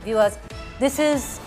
Viewers, this is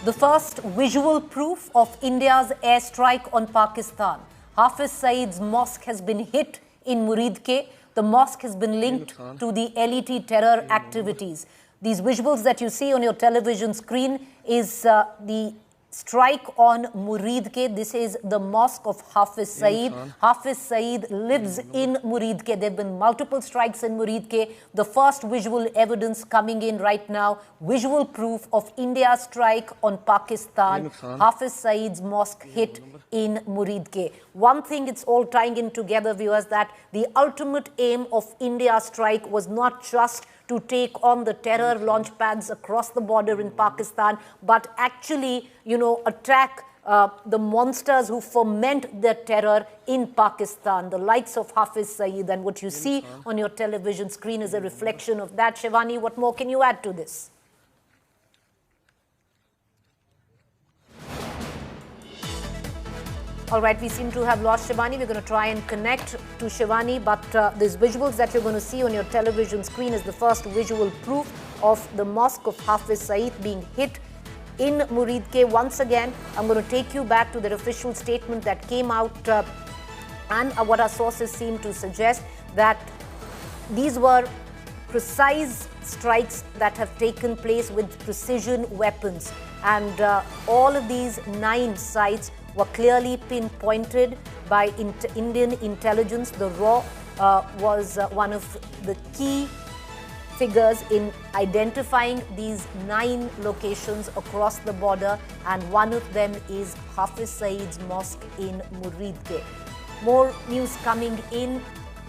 the first visual proof of India's airstrike on Pakistan. Hafiz Saeed's mosque has been hit in Muridke. The mosque has been linked to the LET terror activities. These visuals that you see on your television screen is the strike on Muridke. This is the mosque of Hafiz Saeed. Hafiz Saeed lives in Muridke. There have been multiple strikes in Muridke. The first visual evidence coming in right now, visual proof of India's strike on Pakistan. Hafiz Saeed's mosque hit in Muridke. One thing it's all tying in together, viewers, that the ultimate aim of India's strike was not just to take on the terror launch pads across the border in Pakistan, but actually, attack the monsters who foment their terror in Pakistan, the likes of Hafiz Saeed. And what you see on your television screen is a reflection of that. Shivani, what more can you add to this? All right, we seem to have lost Shivani. We're going to try and connect to Shivani, but these visuals that you're going to see on your television screen is the first visual proof of the mosque of Hafiz Saeed being hit in Muridke. Once again, I'm going to take you back to the official statement that came out and what our sources seem to suggest, that these were precise strikes that have taken place with precision weapons. And all of these 9 sites were clearly pinpointed by Indian intelligence. The RAW was one of the key figures in identifying these 9 locations across the border, and one of them is Hafiz Saeed's mosque in Muridke. More news coming in.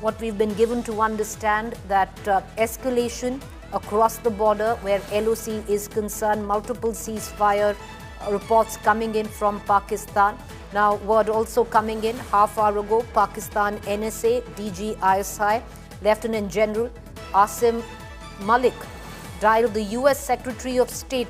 What we've been given to understand that escalation across the border where LOC is concerned, multiple ceasefire reports coming in from Pakistan. Now, word also coming in half hour ago, Pakistan NSA DG ISI Lieutenant General Asim Malik dialed the US Secretary of State,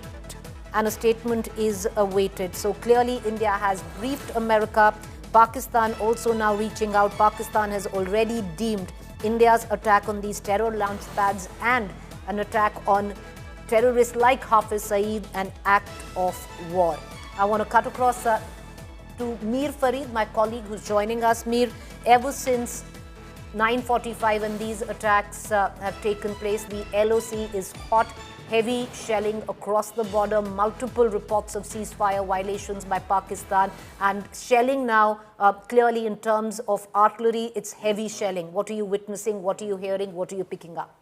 and a statement is awaited. So clearly India has briefed America. Pakistan also now reaching out. Pakistan has already deemed India's attack on these terror launch pads and an attack on terrorists like Hafiz Saeed an act of war. I want to cut across to Mir Farid, my colleague who's joining us. Mir, ever since 9:45 when these attacks have taken place, the LOC is hot. Heavy shelling across the border, multiple reports of ceasefire violations by Pakistan, and shelling now clearly in terms of artillery, it's heavy shelling. What are you witnessing? What are you hearing? What are you picking up?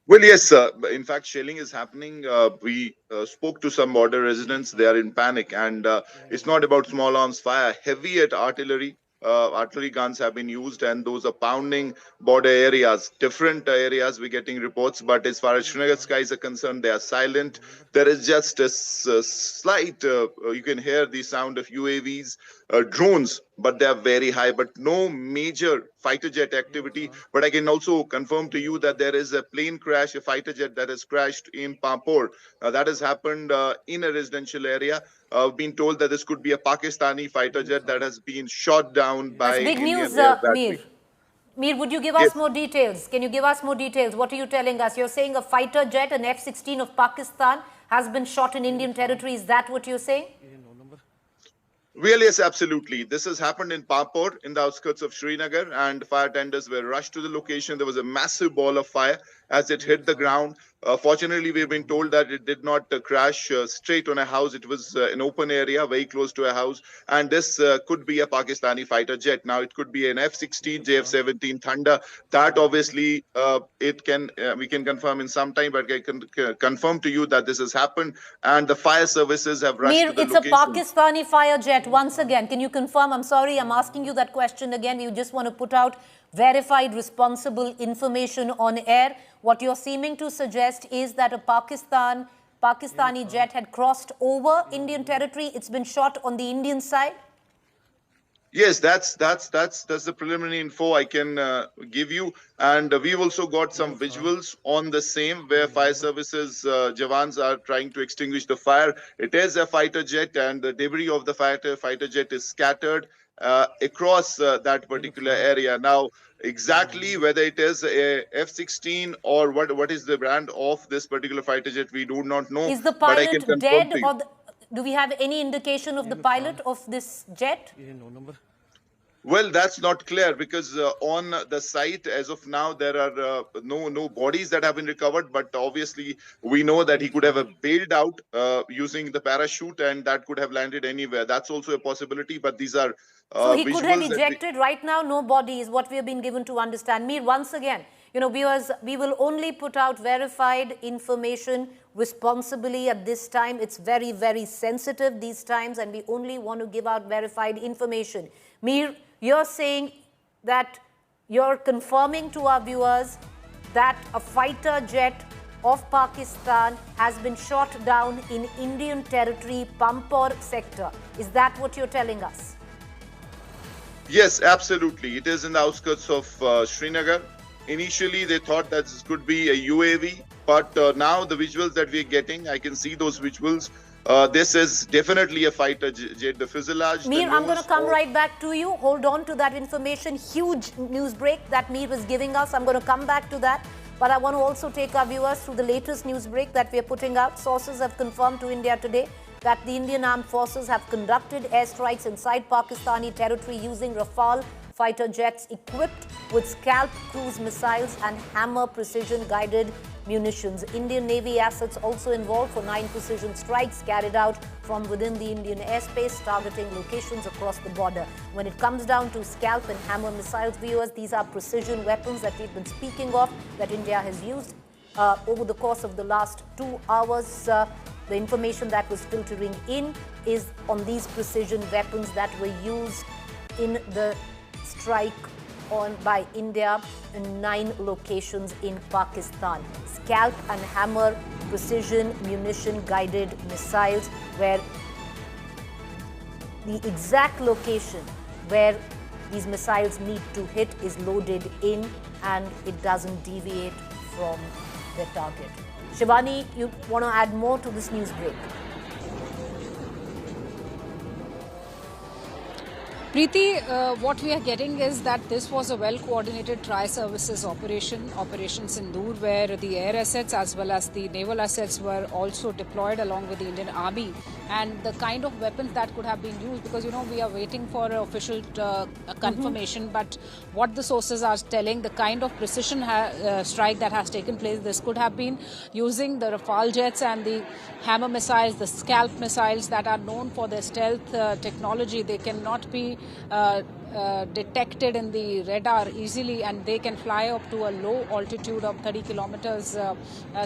Well, yes, in fact, shelling is happening. We spoke to some border residents. They are in panic, and it's not about small arms fire. Heavy at artillery. Artillery guns have been used, and those are pounding border areas, different areas. We're getting reports, but as far as Srinagar skies are concerned, they are silent. There is just a slight, you can hear the sound of UAVs, drones, but they are very high, but no major fighter jet activity. But I can also confirm to you that there is a plane crash, a fighter jet that has crashed in Pampur. That has happened in a residential area. Been told that this could be a Pakistani fighter jet that has been shot down by That's big Indian news, air battery. Mir. Mir, would you give us more details? Can you give us more details? What are you telling us? You're saying a fighter jet, an F-16 of Pakistan, has been shot in Indian territory. Is that what you're saying? Well, yes, absolutely. This has happened in Pampur, in the outskirts of Srinagar, and fire tenders were rushed to the location. There was a massive ball of fire as it hit the ground. Fortunately, we've been told that it did not crash straight on a house. It was an open area, very close to a house. And this could be a Pakistani fighter jet. Now, it could be an F-16, JF-17 Thunder. That obviously we can confirm in some time, but I can confirm to you that this has happened. And the fire services have rushed to the it's location. a Pakistani fire jet. Once again, can you confirm? I'm sorry, I'm asking you that question again. You just want to put out verified, responsible information on air. What you're seeming to suggest is that a Pakistani jet had crossed over Indian territory. It's been shot on the Indian side. Yes, that's the preliminary info I can give you, and we've also got some visuals on the same where fire services Jawans are trying to extinguish the fire. It is a fighter jet, and the debris of the fighter jet is scattered across that particular area. Now, exactly whether it is a F-16 or what is the brand of this particular fighter jet, we do not know. Is the But I can pilot confirm dead, to you. or do we have any indication of the pilot of this jet? Well, that's not clear because on the site, as of now, there are no bodies that have been recovered. But obviously, we know that he could have bailed out using the parachute, and that could have landed anywhere. That's also a possibility. But these are So he could have visuals that we. ejected. Right now, no body is what we have been given to understand. Mir, once again, viewers, we will only put out verified information responsibly at this time. It's very, very sensitive these times, and we only want to give out verified information. Mir, you're saying that you're confirming to our viewers that a fighter jet of Pakistan has been shot down in Indian territory, Pampur sector. Is that what you're telling us? Yes, absolutely. It is in the outskirts of Srinagar. Initially, they thought that this could be a UAV, but now the visuals that we're getting, I can see those visuals. This is definitely a fighter jet. The fuselage. Mir, I'm going to come right back to you. Hold on to that information. Huge news break that Mir was giving us. I'm going to come back to that. But I want to also take our viewers through the latest news break that we're putting out. Sources have confirmed to India Today that the Indian Armed Forces have conducted airstrikes inside Pakistani territory using Rafale fighter jets equipped with Scalp cruise missiles and Hammer precision-guided munitions. Indian Navy assets also involved for 9 precision strikes carried out from within the Indian airspace, targeting locations across the border. When it comes down to Scalp and Hammer missiles, viewers, these are precision weapons that we've been speaking of, that India has used over the course of the last 2 hours. The information that was filtering in is on these precision weapons that were used in the strike by India in 9 locations in Pakistan. Scalp and Hammer precision munition guided missiles, where the exact location where these missiles need to hit is loaded in and it doesn't deviate from their target. Shivani, you want to add more to this news break? Preeti, what we are getting is that this was a well-coordinated tri-services Operation Sindoor, where the air assets as well as the naval assets were also deployed along with the Indian Army. And the kind of weapons that could have been used, because, we are waiting for official confirmation, but what the sources are telling, the kind of precision strike that has taken place, this could have been using the Rafale jets and the Hammer missiles, the Scalp missiles that are known for their stealth technology. They cannot be detected in the radar easily, and they can fly up to a low altitude of 30 kilometers.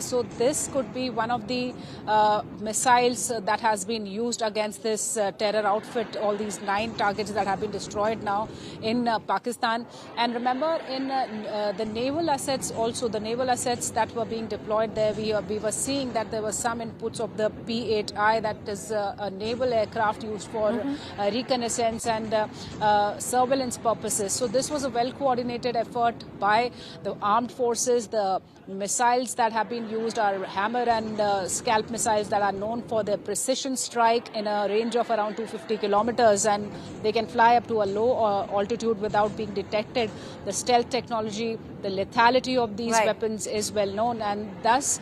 So this could be one of the missiles that has been used against this terror outfit, all these 9 targets that have been destroyed now in Pakistan. And remember, in the naval assets also, the naval assets that were being deployed there, we were seeing that there were some inputs of the P-8I, that is a naval aircraft used for reconnaissance and surveillance purposes. So this was a well-coordinated effort by the armed forces. The missiles that have been used are Hammer and Scalp missiles that are known for their precision strike in a range of around 250 kilometers, and they can fly up to a low altitude without being detected. The stealth technology, the lethality of these weapons is well known, and thus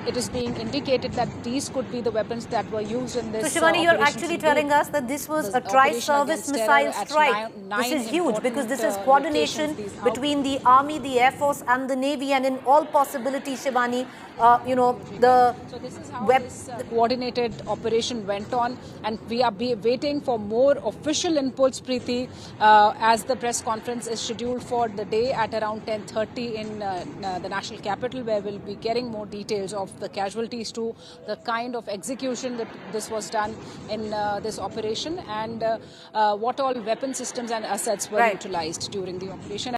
it is being indicated that these could be the weapons that were used in this. So Shivani, you're actually telling us that this was a tri-service missile strike. This is huge because this is coordination between the Army, the Air Force and the Navy, and in all possibility, Shivani, So this is how this coordinated operation went on, and we are waiting for more official inputs, Preeti, as the press conference is scheduled for the day at around 10:30 in the national capital, where we'll be getting more details of the casualties to the kind of execution that this was done in this operation, and what all weapon systems and assets were utilized during the operation.